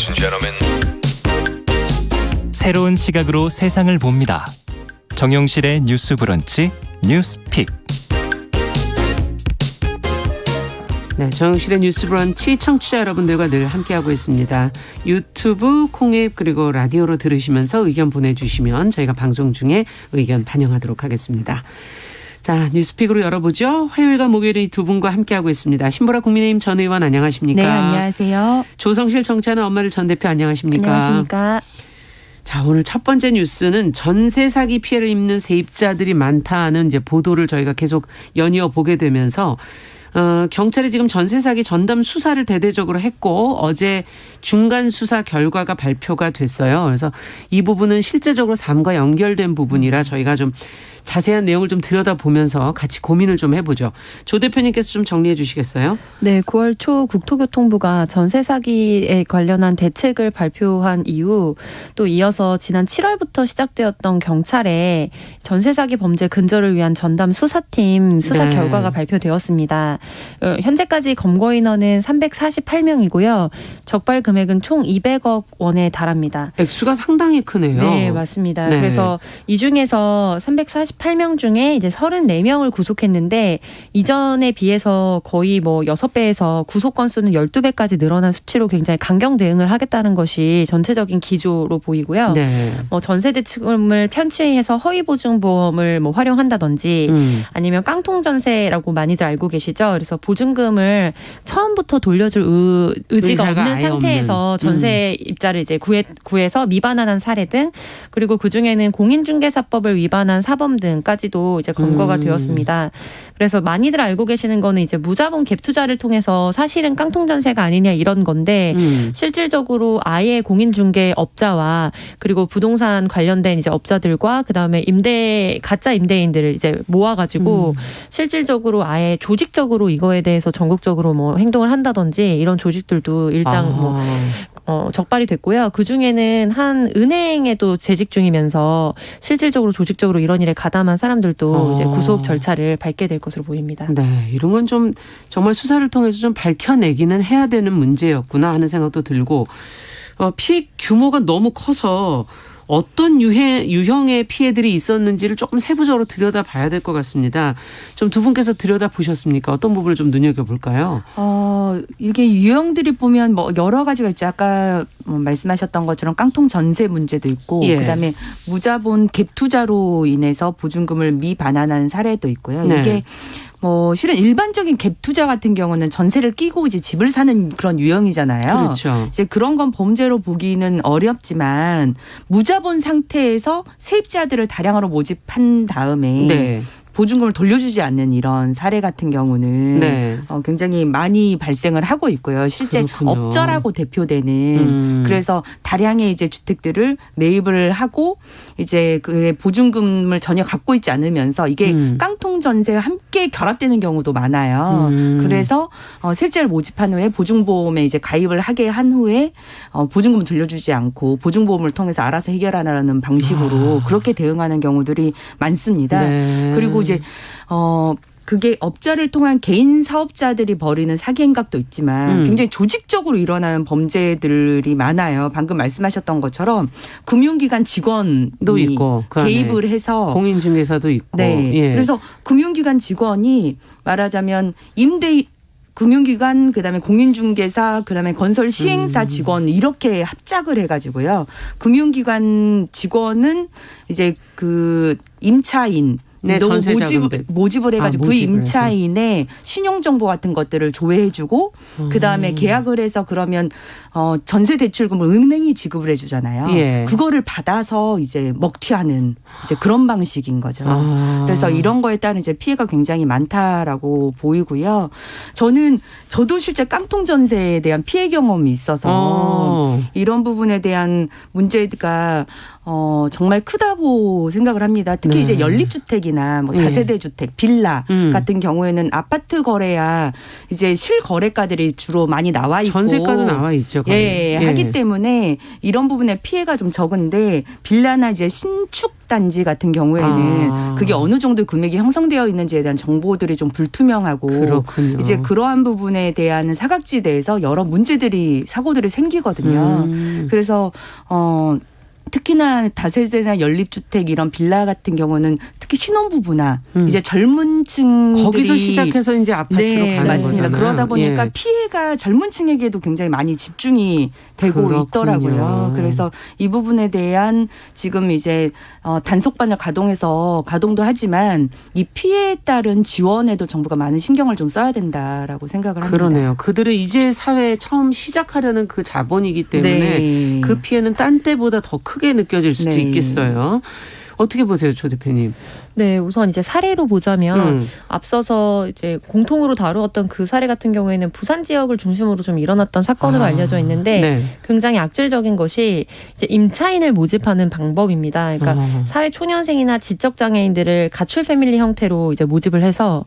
Ladies and gentlemen. 새로운 시각으로 세상을 봅니다. 정용실의 뉴스 브런치 뉴스픽. 네, 정용실의 뉴스 브런치 청취자 여러분들과 늘 함께하고 있습니다. 유튜브, 콩앱 그리고 라디오로 들으시면서 의견 보내주시면 저희가 방송 중에 의견 반영하도록 하겠습니다. 자, 뉴스픽으로 열어보죠. 화요일과 목요일에 이 두 분과 함께하고 있습니다. 신보라 국민의힘 전 의원 안녕하십니까? 네, 안녕하세요. 조성실 정치하는 엄마들 전 대표 안녕하십니까? 안녕하십니까? 자, 오늘 첫 번째 뉴스는 전세 사기 피해를 입는 세입자들이 많다는 이제 보도를 저희가 계속 연이어 보게 되면서 경찰이 지금 전세 사기 전담 수사를 대대적으로 했고 어제 중간 수사 결과가 발표가 됐어요. 그래서 이 부분은 실제적으로 삶과 연결된 부분이라 저희가 좀 자세한 내용을 좀 들여다보면서 같이 고민을 좀 해보죠. 조 대표님께서 좀 정리해 주시겠어요? 네, 9월 초 국토교통부가 전세 사기에 관련한 대책을 발표한 이후 또 이어서 지난 7월부터 시작되었던 경찰의 전세 사기 범죄 근절을 위한 전담 수사팀 수사 네. 결과가 발표되었습니다. 현재까지 검거 인원은 348명이고요. 적발 금액은 총 200억 원에 달합니다. 액수가 상당히 크네요. 네, 맞습니다. 네. 그래서 이 중에서 348명 중에 이제 34명을 구속했는데 이전에 비해서 거의 뭐 6배에서 구속 건수는 12배까지 늘어난 수치로 굉장히 강경 대응을 하겠다는 것이 전체적인 기조로 보이고요. 네. 뭐 전세 대출금을 편취해서 허위 보증보험을 뭐 활용한다든지 아니면 깡통 전세라고 많이들 알고 계시죠. 그래서 보증금을 처음부터 돌려줄 의지가 의사가 없는 아예 상태에서 없는. 전세 입자를 이제 구해서 미반환한 사례 등 그리고 그 중에는 공인중개사법을 위반한 사범 등까지도 이제 검거가 되었습니다. 그래서 많이들 알고 계시는 거는 이제 무자본 갭 투자를 통해서 사실은 깡통 전세가 아니냐 이런 건데 실질적으로 아예 공인중개업자와 그리고 부동산 관련된 이제 업자들과 그다음에 가짜 임대인들을 이제 모아가지고 실질적으로 아예 조직적으로 이거에 대해서 전국적으로 뭐 행동을 한다든지 이런 조직들도 일단 적발이 됐고요. 그 중에는 한 은행에도 재직 중이면서 실질적으로 조직적으로 이런 일에 가담한 사람들도 이제 구속 절차를 밟게 될 것으로 보입니다. 네, 이런 건 좀 정말 수사를 통해서 좀 밝혀내기는 해야 되는 문제였구나 하는 생각도 들고 피해 규모가 너무 커서 어떤 유형의 피해들이 있었는지를 조금 세부적으로 들여다봐야 될 것 같습니다. 좀 두 분께서 들여다보셨습니까? 어떤 부분을 좀 눈여겨볼까요? 이게 유형들이 보면 뭐 여러 가지가 있죠. 아까 말씀하셨던 것처럼 깡통 전세 문제도 있고 예. 그다음에 무자본 갭 투자로 인해서 보증금을 미반환한 사례도 있고요. 네. 이게 실은 일반적인 갭 투자 같은 경우는 전세를 끼고 이제 집을 사는 그런 유형이잖아요. 그렇죠. 이제 그런 건 범죄로 보기는 어렵지만 무자본 상태에서 세입자들을 다량으로 모집한 다음에 네. 보증금을 돌려주지 않는 이런 사례 같은 경우는 네. 굉장히 많이 발생을 하고 있고요. 실제 그렇군요. 업자라고 대표되는 그래서 다량의 이제 주택들을 매입을 하고 이제 그 보증금을 전혀 갖고 있지 않으면서 이게 깡통 전세와 함께 결합되는 경우도 많아요. 그래서 세입자를 모집한 후에 보증보험에 이제 가입을 하게 한 후에 보증금을 돌려주지 않고 보증보험을 통해서 알아서 해결하라는 방식으로 그렇게 대응하는 경우들이 많습니다. 네. 그리고 이제 그게 업자를 통한 개인 사업자들이 벌이는 사기 행각도 있지만 굉장히 조직적으로 일어나는 범죄들이 많아요. 방금 말씀하셨던 것처럼 금융기관 직원도 있고 그 안에 개입을 해서 공인중개사도 있고. 네. 예. 그래서 금융기관 직원이 말하자면 금융기관 그다음에 공인중개사 그다음에 건설 시행사 직원 이렇게 합작을 해가지고요. 금융기관 직원은 이제 그 임차인 네, 모집을 해가지고 그 임차인의 신용정보 같은 것들을 조회해주고 그다음에 계약을 해서 그러면 전세 대출금을 은행이 지급을 해주잖아요. 예. 그거를 받아서 이제 먹튀하는 이제 그런 방식인 거죠. 그래서 이런 거에 따른 이제 피해가 굉장히 많다라고 보이고요. 저도 실제 깡통 전세에 대한 피해 경험이 있어서 이런 부분에 대한 문제가 정말 크다고 생각을 합니다. 특히 네. 이제 연립주택이나 뭐 예. 다세대 주택, 빌라 같은 경우에는 아파트 거래야 이제 실거래가들이 주로 많이 나와 있고 전세가도 나와 있죠. 거의. 예, 하기 때문에 이런 부분에 피해가 좀 적은데 빌라나 이제 신축 단지 같은 경우에는 그게 어느 정도 금액이 형성되어 있는지에 대한 정보들이 좀 불투명하고 그렇군요. 이제 그러한 부분에 대한 사각지대에서 여러 사고들이 생기거든요. 그래서 특히나 다세대나 연립주택 이런 빌라 같은 경우는 특히 신혼부부나 이제 젊은 층들이 거기서 시작해서 이제 아파트로 네, 가는 맞습니다. 거잖아요. 그러다 보니까 예. 피해가 젊은 층에게도 굉장히 많이 집중이 되고 그렇군요. 있더라고요. 그래서 이 부분에 대한 지금 이제 단속반을 가동도 하지만 이 피해에 따른 지원에도 정부가 많은 신경을 좀 써야 된다라고 생각을 합니다. 그러네요. 그들은 이제 사회에 처음 시작하려는 그 자본이기 때문에 네. 그 피해는 딴 때보다 더 크게 느껴질 수도 네. 있겠어요. 어떻게 보세요, 조 대표님? 네, 우선 이제 사례로 보자면 앞서서 이제 공통으로 다루었던 그 사례 같은 경우에는 부산 지역을 중심으로 좀 일어났던 사건으로 알려져 있는데 네. 굉장히 악질적인 것이 이제 임차인을 모집하는 방법입니다. 그러니까 사회 초년생이나 지적 장애인들을 가출 패밀리 형태로 이제 모집을 해서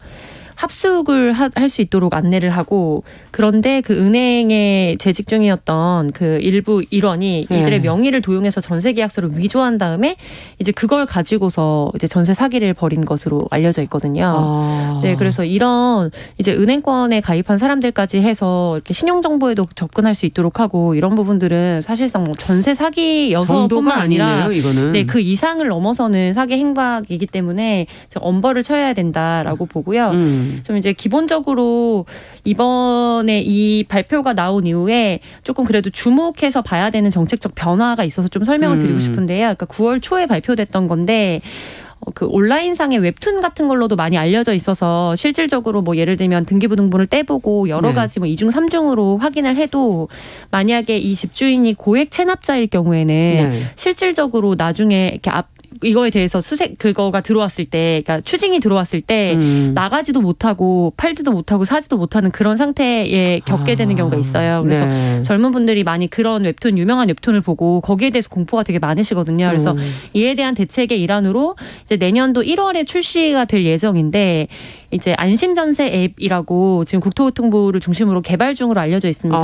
합숙을 할 수 있도록 안내를 하고 그런데 그 은행에 재직 중이었던 그 일부 일원이 이들의 명의를 도용해서 전세 계약서를 위조한 다음에 이제 그걸 가지고서 이제 전세 사기를 벌인 것으로 알려져 있거든요. 네, 그래서 이런 이제 은행권에 가입한 사람들까지 해서 이렇게 신용 정보에도 접근할 수 있도록 하고 이런 부분들은 사실상 뭐 전세 사기여서뿐만 아니라 아니네요, 이거는. 네, 그 이상을 넘어서는 사기 행각이기 때문에 엄벌을 쳐야 된다라고 보고요. 좀 이제 기본적으로 이번에 이 발표가 나온 이후에 조금 그래도 주목해서 봐야 되는 정책적 변화가 있어서 좀 설명을 드리고 싶은데요. 그러니까 9월 초에 발표됐던 건데 그 온라인상의 웹툰 같은 걸로도 많이 알려져 있어서 실질적으로 뭐 예를 들면 등기부등본을 떼보고 여러 가지 뭐 2중 3중으로 확인을 해도 만약에 이 집주인이 고액 체납자일 경우에는 실질적으로 나중에 이렇게 이거에 대해서 그거가 들어왔을 때, 그러니까 추징이 들어왔을 때 나가지도 못하고 팔지도 못하고 사지도 못하는 그런 상태에 겪게 되는 경우가 있어요. 그래서 젊은 분들이 많이 그런 웹툰, 유명한 웹툰을 보고 거기에 대해서 공포가 되게 많으시거든요. 그래서 이에 대한 대책의 일환으로 이제 내년도 1월에 출시가 될 예정인데 이제 안심전세 앱이라고 지금 국토교통부를 중심으로 개발 중으로 알려져 있습니다.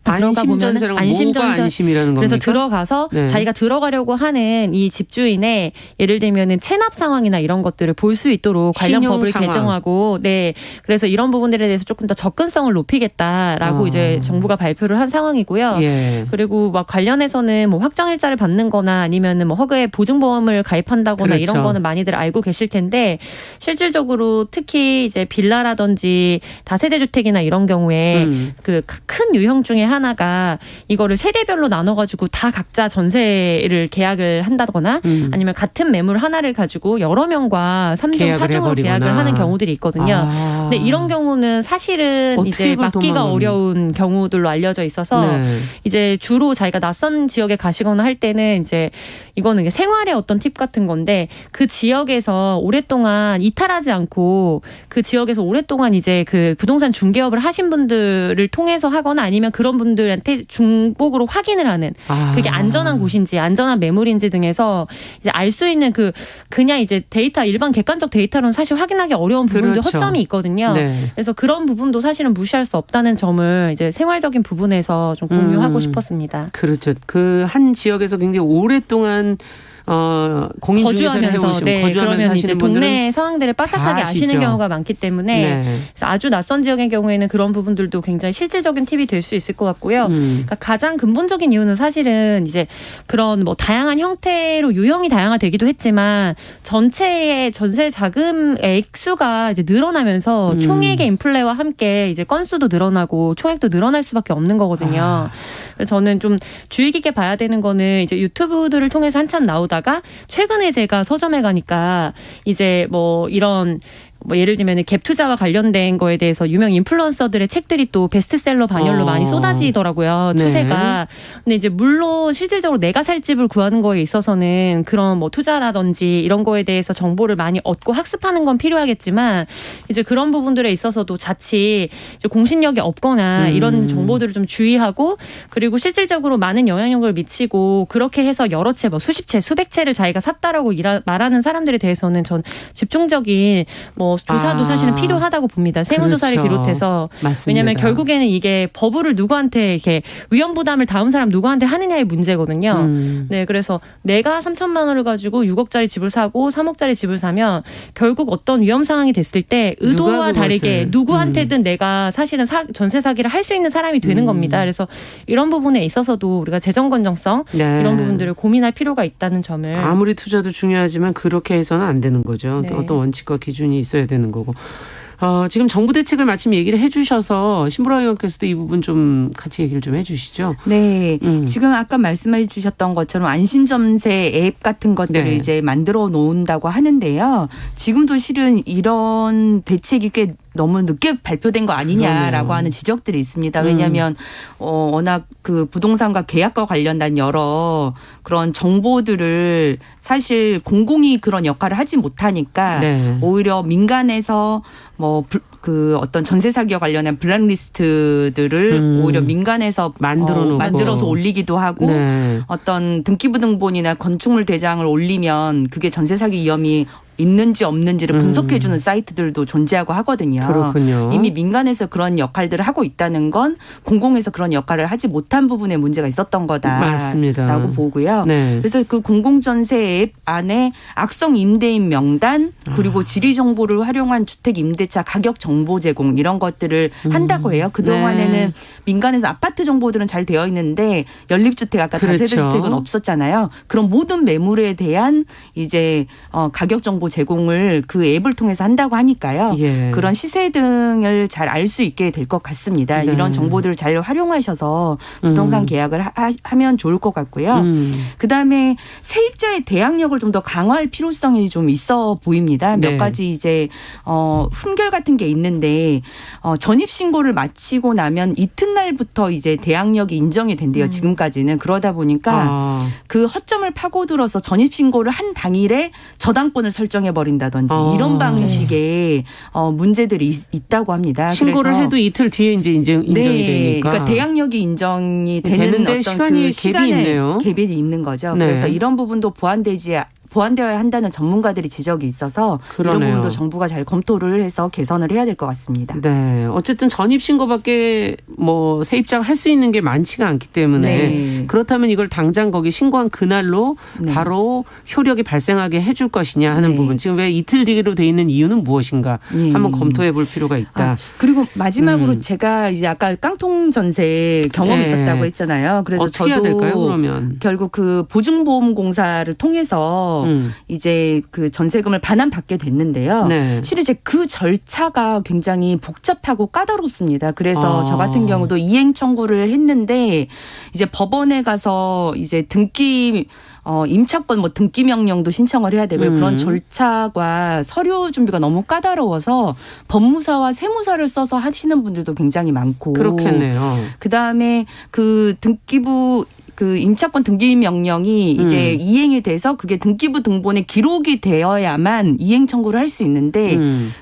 안심전세랑 뭐가 안심이라는 겁니까? 그래서 들어가서 자기가 들어가려고 하는 이 집주인의 예를 들면은 체납 상황이나 이런 것들을 볼 수 있도록 관련 법을 개정하고 네, 그래서 이런 부분들에 대해서 조금 더 접근성을 높이겠다라고 이제 정부가 발표를 한 상황이고요. 그리고 막 관련해서는 뭐 확정일자를 받는거나 아니면은 뭐 허그에 보증보험을 가입한다거나 이런 거는 많이들 알고 계실 텐데 실질적으로 특히 이제 빌라라든지 다세대 주택이나 이런 경우에 그 큰 유형 중에 하나가 이거를 세대별로 나눠가지고 다 각자 전세를 계약을 한다거나 아니면 같은 매물 하나를 가지고 여러 명과 3중, 4중으로 계약을 하는 경우들이 있거든요. 근데 이런 경우는 사실은 이제 막기가 어려운 경우들로 알려져 있어서 이제 주로 자기가 낯선 지역에 가시거나 할 때는 이제 이거는 생활의 어떤 팁 같은 건데 그 지역에서 오랫동안 이탈하지 않고 그 지역에서 오랫동안 이제 그 부동산 중개업을 하신 분들을 통해서 하거나 아니면 그런 분들한테 중복으로 확인을 하는 그게 안전한 곳인지 안전한 매물인지 등에서 이제 알 수 있는 그냥 이제 데이터 일반 객관적 데이터로는 사실 확인하기 어려운 부분들 허점이 있거든요. 그래서 그런 부분도 사실은 무시할 수 없다는 점을 이제 생활적인 부분에서 좀 공유하고 싶었습니다. 그렇죠. 그 한 지역에서 굉장히 오랫동안 거주하면서 그러면 이제 동네 상황들을 빠삭하게 아시는 경우가 많기 때문에 아주 낯선 지역의 경우에는 그런 부분들도 굉장히 실질적인 팁이 될 수 있을 것 같고요. 그러니까 가장 근본적인 이유는 사실은 이제 그런 뭐 다양한 형태로 유형이 다양화되기도 했지만 전체의 전세 자금 액수가 이제 늘어나면서 총액의 인플레와 함께 이제 건수도 늘어나고 총액도 늘어날 수밖에 없는 거거든요. 그래서 저는 좀 주의 깊게 봐야 되는 거는 이제 유튜브들을 통해서 한참 나오다가 최근에 제가 서점에 가니까 이제 뭐 이런 뭐 예를 들면 갭 투자와 관련된 거에 대해서 유명 인플루언서들의 책들이 또 베스트셀러 반열로 많이 쏟아지더라고요. 네. 추세가. 근데 이제 물론 실질적으로 내가 살 집을 구하는 거에 있어서는 그런 뭐 투자라든지 이런 거에 대해서 정보를 많이 얻고 학습하는 건 필요하겠지만 이제 그런 부분들에 있어서도 자칫 이제 공신력이 없거나 이런 정보들을 좀 주의하고 그리고 실질적으로 많은 영향력을 미치고 그렇게 해서 여러 채, 뭐 수십 채, 수백 채를 자기가 샀다라고 말하는 사람들에 대해서는 전 집중적인 뭐 조사도 사실은 필요하다고 봅니다. 세무조사를 그렇죠. 비롯해서. 맞습니다. 왜냐하면 결국에는 이게 버블을 누구한테 이렇게 위험 부담을 다음 사람 누구한테 하느냐의 문제거든요. 네, 그래서 내가 3천만 원을 가지고 6억짜리 집을 사고 3억짜리 집을 사면 결국 어떤 위험 상황이 됐을 때 의도와 다르게 누구한테든 내가 사실은 전세 사기를 할 수 있는 사람이 되는 겁니다. 그래서 이런 부분에 있어서도 우리가 재정 건정성 네. 이런 부분들을 고민할 필요가 있다는 점을. 아무리 투자도 중요하지만 그렇게 해서는 안 되는 거죠. 네. 어떤 원칙과 기준이 있어야 되는 거고. 지금 정부 대책을 마침 얘기를 해 주셔서 신보라 의원께서도 이 부분 좀 같이 얘기를 좀 해 주시죠. 네. 지금 아까 말씀해 주셨던 것처럼 안심전세 앱 같은 것들을 네. 이제 만들어 놓는다고 하는데요. 지금도 실은 이런 대책이 꽤 너무 늦게 발표된 거 아니냐라고 그러네요. 하는 지적들이 있습니다. 왜냐하면 워낙 그 부동산과 계약과 관련된 여러 그런 정보들을 사실 공공이 그런 역할을 하지 못하니까 네. 오히려 민간에서 뭐 그 어떤 전세 사기와 관련한 블랙리스트들을 오히려 민간에서 만들어서 올리기도 하고 네. 어떤 등기부등본이나 건축물 대장을 올리면 그게 전세 사기 위험이 있는지 없는지를 분석해주는 사이트들도 존재하고 하거든요. 그렇군요. 이미 민간에서 그런 역할들을 하고 있다는 건 공공에서 그런 역할을 하지 못한 부분에 문제가 있었던 거다라고 맞습니다. 보고요. 네. 그래서 그 공공전세 앱 안에 악성 임대인 명단 그리고 지리 정보를 활용한 주택 임대차 가격 정보 제공 이런 것들을 한다고 해요. 그동안에는 네. 민간에서 아파트 정보들은 잘 되어 있는데 연립주택 아까 그렇죠. 다세대 주택은 없었잖아요. 그런 모든 매물에 대한 이제 가격 정보 제공을 그 앱을 통해서 한다고 하니까요. 예. 그런 시세 등을 잘 알 수 있게 될 것 같습니다. 네. 이런 정보들을 잘 활용하셔서 부동산 계약을 하면 좋을 것 같고요. 그다음에 세입자의 대항력을 좀 더 강화할 필요성이 좀 있어 보입니다. 네. 몇 가지 이제 흠결 같은 게 있는데 전입 신고를 마치고 나면 이튿날부터 이제 대항력이 인정이 된대요. 지금까지는 그러다 보니까 그 허점을 파고들어서 전입 신고를 한 당일에 저당권을 설정해 버린다든지 이런 방식의 문제들이 있다고 합니다. 신고를 그래서 해도 이틀 뒤에 이제 인정이 네, 되니까. 그러니까 대항력이 인정이 되는 되는데 어떤 시간이 갭이 있네요. 갭이 있는 거죠. 네. 그래서 이런 부분도 보완되어야 한다는 전문가들이 지적이 있어서 그러네요. 이런 부분도 정부가 잘 검토를 해서 개선을 해야 될 것 같습니다. 네. 어쨌든 전입 신고밖에 뭐 세입자가 할 수 있는 게 많지가 않기 때문에 네. 그렇다면 이걸 당장 거기 신고한 그날로 네. 바로 효력이 발생하게 해줄 것이냐 하는 네. 부분. 지금 왜 이틀 뒤로 돼 있는 이유는 무엇인가 네. 한번 검토해 볼 필요가 있다. 그리고 마지막으로 제가 이제 아까 깡통 전세 경험이 네. 있었다고 했잖아요. 그래서 어떻게 해야 될까요? 그러면 결국 그 보증보험공사를 통해서 이제 그 전세금을 반환받게 됐는데요. 네. 실은 이제 그 절차가 굉장히 복잡하고 까다롭습니다. 그래서 저 같은 경우도 이행 청구를 했는데 이제 법원에 가서 이제 임차권 뭐 등기 명령도 신청을 해야 되고요. 그런 절차과 서류 준비가 너무 까다로워서 법무사와 세무사를 써서 하시는 분들도 굉장히 많고. 그렇겠네요. 그다음에 그 등기부 그 임차권 등기 명령이 이제 이행이 돼서 그게 등기부 등본에 기록이 되어야만 이행 청구를 할 수 있는데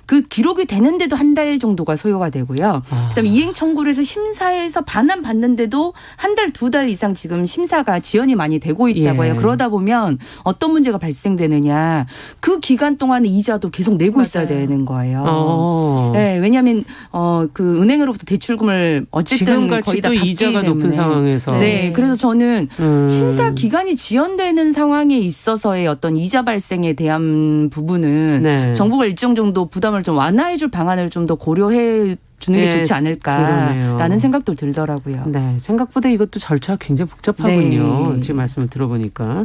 그 기록이 되는데도 한 달 정도가 소요가 되고요. 그다음에 이행 청구를 해서 심사해서 반환 받는데도 한 달, 두 달 이상 지금 심사가 지연이 많이 되고 있다고 해요. 그러다 보면 어떤 문제가 발생되느냐. 그 기간 동안에 이자도 계속 내고 있어야 되는 거예요. 네, 왜냐하면 그 은행으로부터 대출금을 어쨌든 지금같이 거의 다 또 받기 이자가 때문에. 높은 상황에서 네, 그래서 저는 심사 기간이 지연되는 상황에 있어서의 어떤 이자 발생에 대한 부분은 네. 정부가 일정 정도 부담을 좀 완화해줄 방안을 좀 더 고려해 주는 게 네, 좋지 않을까라는 그러네요. 생각도 들더라고요. 네, 생각보다 이것도 절차가 굉장히 복잡하군요. 네. 지금 말씀을 들어보니까.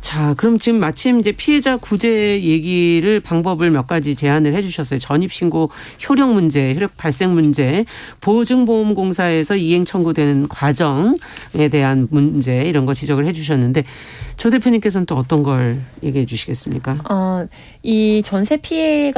자, 그럼 지금 마침 이제 피해자 구제 얘기를 방법을 몇 가지 제안을 해주셨어요. 전입신고 효력 문제, 효력 발생 문제, 보증보험공사에서 이행 청구되는 과정에 대한 문제 이런 거 지적을 해주셨는데 조 대표님께서는 또 어떤 걸 얘기해 주시겠습니까? 이 전세 피해를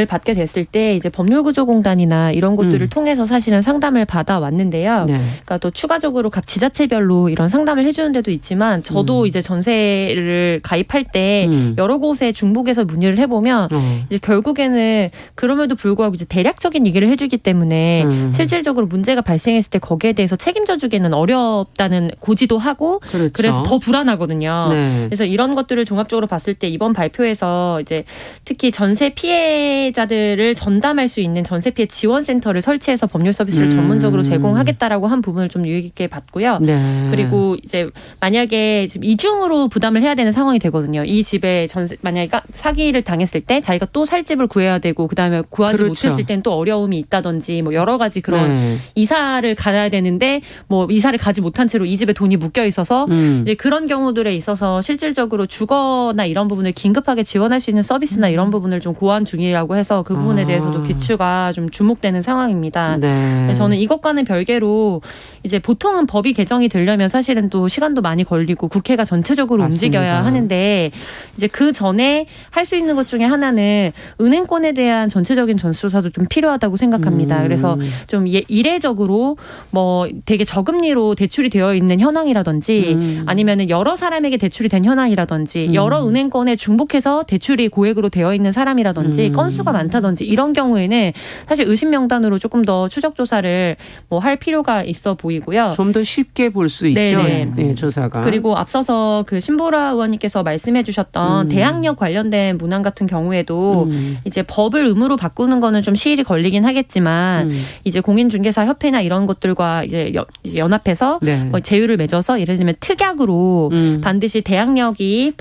받게 됐을 때 이제 법률구조공단이나 이런 곳들을 통해서 사실은 상담을 받아왔는데요. 네. 그러니까 또 추가적으로 각 지자체별로 이런 상담을 해주는 데도 있지만 저도 이제 전세를 가입할 때 여러 곳에 중복해서 문의를 해보면 이제 결국에는 그럼에도 불구하고 이제 대략적인 얘기를 해주기 때문에 실질적으로 문제가 발생했을 때 거기에 대해서 책임져 주기는 어렵다는 고지도 하고 그렇죠. 그래서 더 불안하거든요. 네. 그래서 이런 것들을 종합적으로 봤을 때 이번 발표에서 이제 특히 전세 피해자들을 전담할 수 있는 전세 피해 지원센터를 설치해서 법률 서비스를 전문적으로 제공하겠다라고 한 부분을 좀 유익 있게 봤고요. 네. 그리고 이제 만약에 지금 이중으로 부담을 해야 되는 상황이 되거든요. 이 집에 전세 만약에 사기를 당했을 때 자기가 또 살 집을 구해야 되고 그다음에 구하지 그렇죠. 못했을 때는 또 어려움이 있다든지 뭐 여러 가지 그런 네. 이사를 가야 되는데 뭐 이사를 가지 못한 채로 이 집에 돈이 묶여 있어서 이제 그런 경우들에 있어서 실질적으로 주거나 이런 부분을 긴급하게 지원할 수 있는 서비스나 이런 부분을 좀 고안 중이라고 해서 그 부분에 대해서도 귀추가 좀 주목되는 상황입니다. 네. 저는 이것과는 별개로 이제 보통은 법이 개정이 되려면 사실은 또 시간도 많이 걸리고 국회가 전체적으로 맞습니다. 움직여야 하는데 이제 그 전에 할 수 있는 것 중에 하나는 은행권에 대한 전체적인 전수조사도 좀 필요하다고 생각합니다. 그래서 좀 이례적으로 뭐 되게 저금리로 대출이 되어 있는 현황이라든지 아니면은 여러 사람에게 대출이 된 현황이라든지 여러 은행권에 중복해서 대출이 고액으로 되어 있는 사람이라든지 건수가 많다든지 이런 경우에는 사실 의심 명단으로 조금 더 추적 조사를 뭐 할 필요가 있어 보이고요. 좀 더 쉽게 볼 수 있죠. 네네. 네, 조사가. 그리고 앞서서 그 신보라 의원님께서 말씀해 주셨던 대항력 관련된 문항 같은 경우에도 이제 법을 의무로 바꾸는 거는 좀 시일이 걸리긴 하겠지만 이제 공인중개사협회나 이런 것들과 이제 연합해서 네. 뭐 제휴를 맺어서 예를 들면 특약으로 반드시 대항력이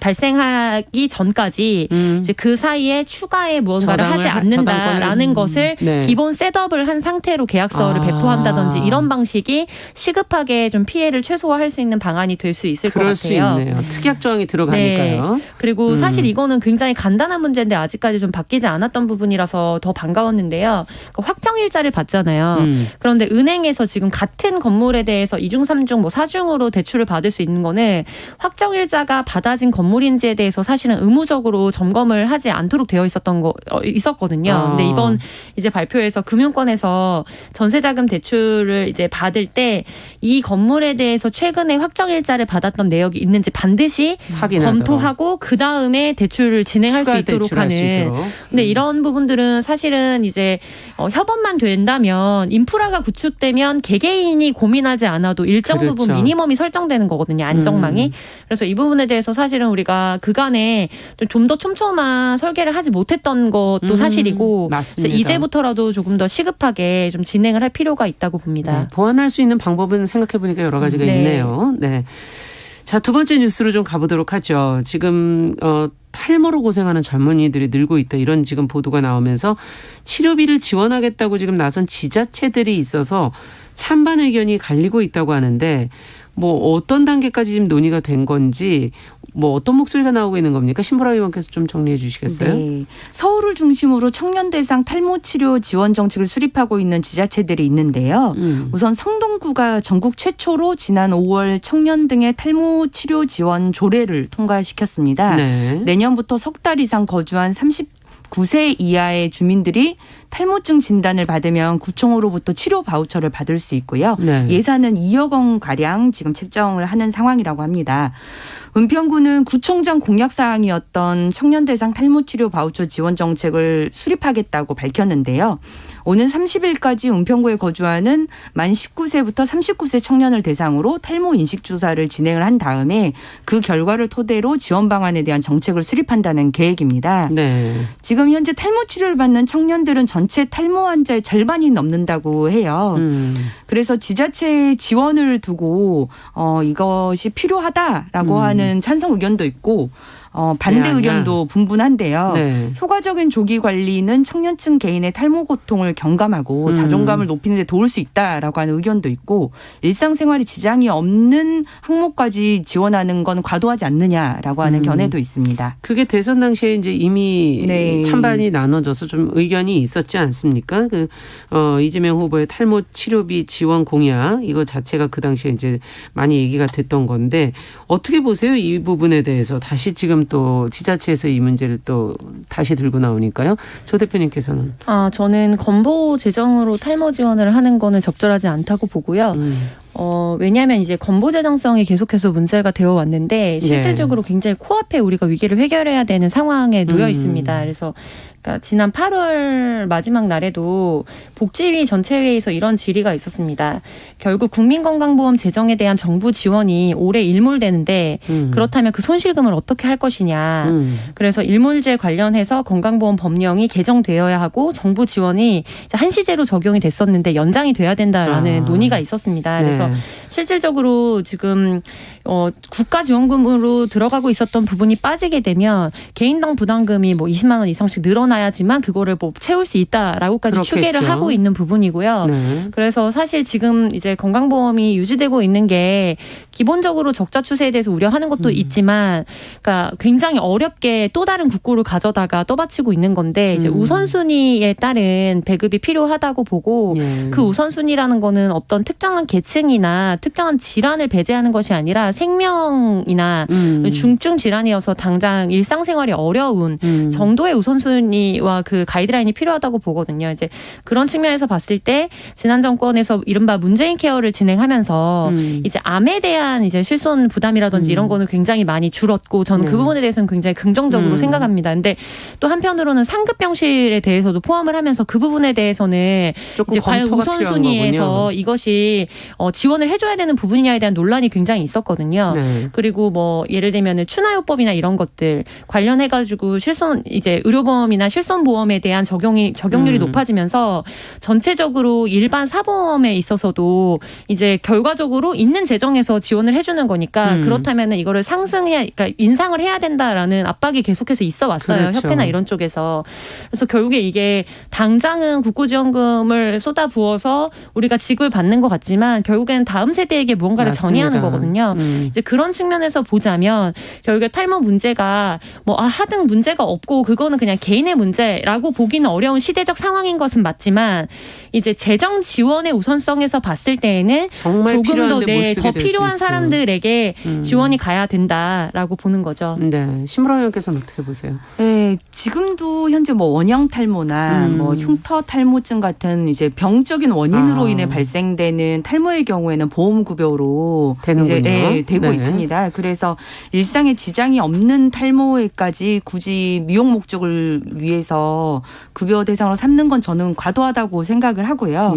발생하기 전까지 이제 그 사이에 추가의 무언가를 하지 않는다라는 것을 네. 기본 셋업을 한 상태로 계약서를 배포한다든지 이런 방식이 시급하게 좀 피해를 최소화할 수 있는 방안이 될 수 있을 것 그럴 같아요. 수 있네요. 특약 조항이 들어가니까요. 네. 그리고 사실 이거는 굉장히 간단한 문제인데 아직까지 좀 바뀌지 않았던 부분이라서 더 반가웠는데요. 그러니까 확정일자를 받잖아요. 그런데 은행에서 지금 같은 건물에 대해서 2중, 3중, 뭐 4중으로 대출을 받을 수 있는 거는 확정일자가 받아진 건물인지에 대해서 사실은 의무적으로 점검을 하지 않도록 되어 있었거든요. 근데 이번 이제 발표에서 금융권에서 전세자금 대출을 이제 받을 때 이 건물에 대해서 최근에 확정일자를 받았던 내역이 있는지 반드시 확인하도록. 검토하고 그 다음에 대출을 진행할 수 있도록 대출할 수 하는. 있도록. 근데 이런 부분들은 사실은 이제 협업만 된다면 인프라가 구축되면 개개인이 고민하지 않아도 일정 그렇죠. 부분 미니멈이 설정되는 거거든요. 안정망이. 그래서 이 부분에 대해서 사실은 우리가 그간에 좀 더 촘촘한 설계를 하지 못했던 것도 사실이고 맞습니다. 그래서 이제부터라도 조금 더 시급하게 좀 진행을 할 필요가 있다고 봅니다. 네, 보완할 수 있는 방법은 생각해보니까 여러 가지가 네. 있네요. 네. 자, 두 번째 뉴스로 좀 가보도록 하죠. 지금 탈모로 고생하는 젊은이들이 늘고 있다. 이런 지금 보도가 나오면서 치료비를 지원하겠다고 지금 나선 지자체들이 있어서 찬반 의견이 갈리고 있다고 하는데 뭐 어떤 단계까지 지금 논의가 된 건지 뭐 어떤 목소리가 나오고 있는 겁니까? 신보라 의원께서 좀 정리해 주시겠어요? 네. 서울을 중심으로 청년 대상 탈모 치료 지원 정책을 수립하고 있는 지자체들이 있는데요. 우선 성동구가 전국 최초로 지난 5월 청년 등의 탈모 치료 지원 조례를 통과시켰습니다. 네. 내년부터 석 달 이상 거주한 39세 이하의 주민들이 탈모증 진단을 받으면 구청으로부터 치료 바우처를 받을 수 있고요. 네. 예산은 2억 원 가량 지금 책정을 하는 상황이라고 합니다. 은평구는 구청장 공약 사항이었던 청년 대상 탈모 치료 바우처 지원 정책을 수립하겠다고 밝혔는데요. 오는 30일까지 은평구에 거주하는 만 19세부터 39세 청년을 대상으로 탈모 인식 조사를 진행을 한 다음에 그 결과를 토대로 지원 방안에 대한 정책을 수립한다는 계획입니다. 네. 지금 현재 탈모 치료를 받는 청년들은 전체 탈모 환자의 절반이 넘는다고 해요. 그래서 지자체의 지원을 두고 이것이 필요하다라고 하는 찬성 의견도 있고 반대 네, 의견도 분분한데요. 네. 효과적인 조기 관리는 청년층 개인의 탈모 고통을 경감하고 자존감을 높이는 데 도울 수 있다라고 하는 의견도 있고 일상생활에 지장이 없는 항목까지 지원하는 건 과도하지 않느냐라고 하는 견해도 있습니다. 그게 대선 당시에 이제 이미 네. 찬반이 나눠져서 좀 의견이 있었지 않습니까? 이재명 후보의 탈모 치료비 지원 공약 이거 자체가 그 당시에 이제 많이 얘기가 됐던 건데 어떻게 보세요? 이 부분에 대해서 다시 지금 또 지자체에서 이 문제를 또 다시 들고 나오니까요. 조 대표님께서는 저는 건보 재정으로 탈모 지원을 하는 거는 적절하지 않다고 보고요. 왜냐하면 이제 건보 재정성이 계속해서 문제가 되어 왔는데 실질적으로 굉장히 코앞에 우리가 위기를 해결해야 되는 상황에 놓여 있습니다. 그래서 그러니까 지난 8월 마지막 날에도 복지위 전체회의에서 이런 질의가 있었습니다. 결국 국민건강보험 재정에 대한 정부 지원이 올해 일몰되는데 그렇다면 그 손실금을 어떻게 할 것이냐. 그래서 일몰제 관련해서 건강보험 법령이 개정되어야 하고 정부 지원이 이제 한시제로 적용이 됐었는데 연장이 돼야 된다라는 논의가 있었습니다. 그래서 실질적으로 지금 국가지원금으로 들어가고 있었던 부분이 빠지게 되면 개인당 부담금이 뭐 20만 원 이상씩 늘어나야지만 그거를 뭐 채울 수 있다라고까지 그렇겠죠. 추계를 하고 있는 부분이고요. 네. 그래서 사실 지금 이제 건강보험이 유지되고 있는 게 기본적으로 적자 추세에 대해서 우려하는 것도 있지만, 그러니까 굉장히 어렵게 또 다른 국고를 가져다가 떠받치고 있는 건데 이제 우선순위에 따른 배급이 필요하다고 보고 그 우선순위라는 거는 어떤 특정한 계층이나 특정한 질환을 배제하는 것이 아니라 생명이나 중증 질환이어서 당장 일상생활이 어려운 정도의 우선순위와 그 가이드라인이 필요하다고 보거든요. 이제 그런 측면에서 봤을 때 지난 정권에서 이른바 문재인 케어를 진행하면서 이제 암에 대한 이제 실손 부담이라든지 이런 거는 굉장히 많이 줄었고 저는 그 부분에 대해서는 굉장히 긍정적으로 생각합니다. 근데 또 한편으로는 상급병실에 대해서도 포함을 하면서 그 부분에 대해서는 이제 과연 우선순위에서 이것이 지원을 해줘야 되는 부분이냐에 대한 논란이 굉장히 있었거든요. 네. 그리고 뭐 예를 들면은 추나요법이나 이런 것들 관련해가지고 실손 이제 의료보험이나 실손보험에 대한 적용률이 높아지면서 전체적으로 일반 사보험에 있어서도 이제 결과적으로 있는 재정에서 지원을 해주는 거니까 그렇다면은 이거를 그러니까 인상을 해야 된다라는 압박이 계속해서 있어 왔어요. 그렇죠. 협회나 이런 쪽에서. 그래서 결국에 이게 당장은 국고지원금을 쏟아부어서 우리가 직을 받는 것 같지만 결국에는 다음 세대에게 무언가를 맞습니다. 전이하는 거거든요. 이제 그런 측면에서 보자면 결국에 탈모 문제가 하등 문제가 없고 그거는 그냥 개인의 문제라고 보기는 어려운 시대적 상황인 것은 맞지만 이제 재정 지원의 우선성에서 봤을 때에는 조금 더 필요한 사람들에게 지원이 가야 된다라고 보는 거죠. 네, 심으라 의원께서는 어떻게 보세요? 네, 지금도 현재 뭐 원형 탈모나 뭐 흉터 탈모증 같은 이제 병적인 원인으로 인해 발생되는 탈모의 경우에는 보험급여로 되는군요. 이제 되고 있습니다. 그래서 일상에 지장이 없는 탈모에까지 굳이 미용 목적을 위해서 급여 대상으로 삼는 건 저는 과도하다고 생각을 하고요.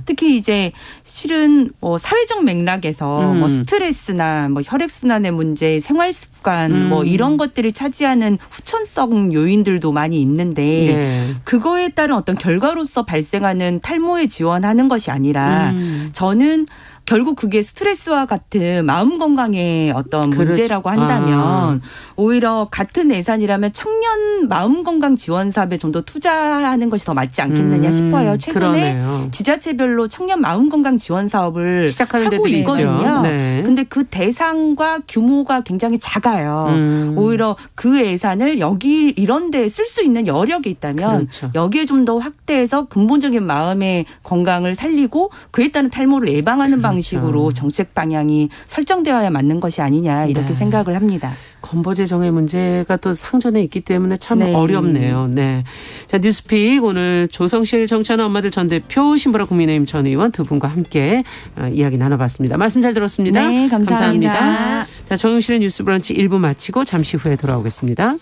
특히 이제 실은 사회적 맥락에서 뭐 스트레스나 뭐 혈액순환의 문제, 생활습관 뭐 이런 것들이 차지하는 후천성 요인들도 많이 있는데 그거에 따른 어떤 결과로서 발생하는 탈모에 지원하는 것이 아니라 저는 결국 그게 스트레스와 같은 마음 건강의 어떤 문제라고 한다면 오히려 같은 예산이라면 청년 마음 건강 지원 사업에 좀 더 투자하는 것이 더 맞지 않겠느냐 싶어요. 최근에 그러네요. 지자체별로 청년 마음 건강 지원 사업을 시작하는 하고 데도 있거든요. 네. 근데 그 대상과 규모가 굉장히 작아요. 오히려 그 예산을 여기 이런 데 쓸 수 있는 여력이 있다면 여기에 좀 더 확대해서 근본적인 마음의 건강을 살리고 그에 따른 탈모를 예방하는 방식으로 정책 방향이 설정되어야 맞는 것이 아니냐 이렇게 생각을 합니다. 건보 재정의 문제가 또 상존해 있기 때문에 참 어렵네요. 네. 자, 뉴스픽 오늘 조성실 정치하는 엄마들 전 대표, 신보라 국민의힘 전 의원 두 분과 함께 이야기 나눠봤습니다. 말씀 잘 들었습니다. 네, 감사합니다. 자, 정용실의 뉴스 브런치 1부 마치고 잠시 후에 돌아오겠습니다.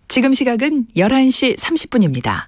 지금 시각은 11시 30분입니다.